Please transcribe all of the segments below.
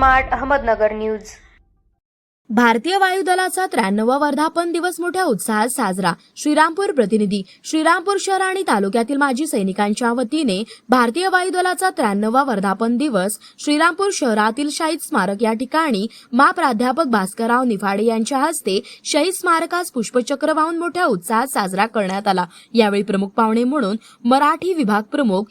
Smart Ahmednagar news. भारतीय वायुदलाचा 93वा वर्धापन दिवस मोठ्या उत्साहात साजरा। श्रीरामपूर प्रतिनिधी। श्रीरामपूर शहर आणि तालुक्यातील माजी सैनिकांच्या वतीने भारतीय वायुदलाचा 93वा वर्धापन दिवस श्रीरामपूर शहरातील शहीद स्मारक या ठिकाणी प्राध्यापक भास्करराव निफाडे यांच्या हस्ते शहीद स्मारकास पुष्पचक्र वाहून मोठ्या उत्साहात साजरा करण्यात आला। यावेळी प्रमुख पाहुणे म्हणून मराठी विभाग प्रमुख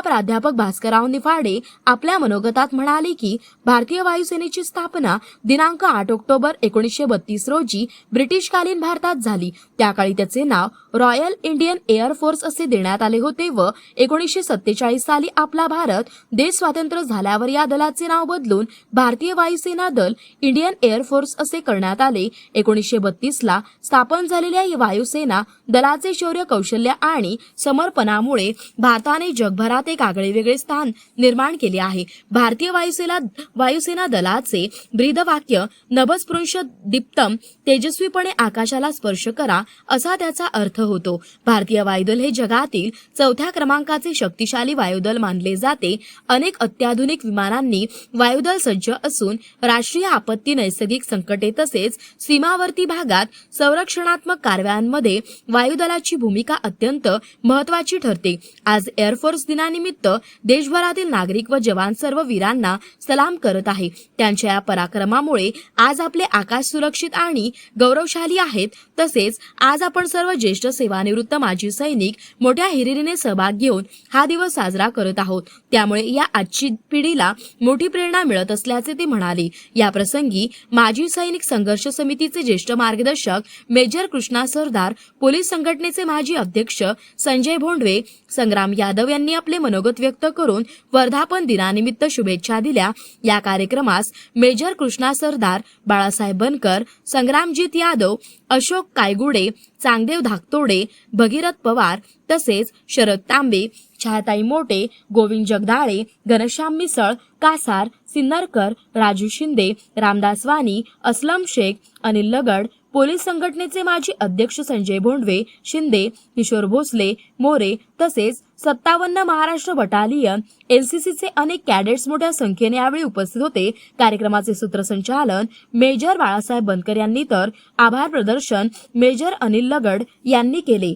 प्राध्यापक भास्करराव निफाडे आपल्या मनोगतात म्हणाले की भारतीय वायुसेनेची स्थापना दिनांक 8 ऑक्टोबर 1932 रोजी ब्रिटिशकालीन भारतात झाली। त्याकाळी त्याचे नाव रॉयल इंडियन एअर फोर्स असे देण्यात आले होते व 1947 साली आपला भारत देश स्वतंत्र झाल्यावर या दलाचे नाव बदलून भारतीय वायुसेना दल इंडियन एअर फोर्स असे करण्यात आले। 1932 ला स्थापन झालेल्या ही वायुसेना दलाचे शौर्य, कौशल्य आणि समर्पणामुळे भारताने जगभरात एक आगळेवेगळे स्थान निर्माण केले आहे। भारतीय वायुसेना दलाचे ब्रीदवाक्य नभस्पृश दीप्तम, तेजस्वीपणे आकाशाला स्पर्श करा असा त्याचा अर्थ होतो। भारतीय वायुदल हे जगातील 4थ्या क्रमांकाचे शक्तिशाली वायुदल मानले जाते। अनेक अत्याधुनिक विमानांनी वायुदल सज्ज असून राष्ट्रीय आपत्ती, नैसर्गिक संकटे तसेच सीमावर्ती भागात संरक्षणात्मक कारवायांमध्ये वायुदलाची भूमिका अत्यंत महत्त्वाची ठरते। आज एअरफोर्स दिनानिमित्त देशभरातील नागरिक व जवान सर्व वीरांना सलाम करत आहे। त्यांच्या या पराक्रमामुळे आज आपले आकाश सुरक्षित आणि गौरवशाली आहेत। तसेच आज आपण सर्व ज्येष्ठ सेवानिवृत्त माजी सैनिक मोठ्या हिरिरीने सहभाग घेऊन हा दिवस साजरा करत आहोत। त्यामुळे या आजची पिढीला मोठी प्रेरणा मिळत असल्याचे ते म्हणाले। या प्रसंगी माजी सैनिक संघर्ष समितीचे ज्येष्ठ मार्गदर्शक मेजर कृष्णा सरदार, पोलीस संघटनेचे माजी अध्यक्ष संजय भोंडवे, संग्राम यादव यांनी आपले मनोगत व्यक्त करून वर्धापन दिनानिमित्त शुभेच्छा दिल्या। या कार्यक्रमास मेजर कृष्णा सरदार, बाळासाहेब बनकर, संग्रामजीत यादव, अशोक कायगुडे, चांगदेव धाकतोडे, भगीरथ पवार तसेच शरद तांबे, छायाताई मोटे, गोविंद जगदाळे, घनश्याम मिसळ, कासार, सिन्नरकर, राजू शिंदे, रामदास वानी, असलम शेख, अनिल लगड, पोलीस संघटनेचे माजी अध्यक्ष संजय भोंडवे, शिंदे, किशोर भोसले, मोरे तसेच 57 महाराष्ट्र बटालियन एनसीसीचे अनेक कॅडेट्स मोठ्या संख्येने यावेळी उपस्थित होते। कार्यक्रमाचे सूत्रसंचालन मेजर बाळासाहेब बनकर यांनी तर आभार प्रदर्शन मेजर अनिल लगड यांनी केले।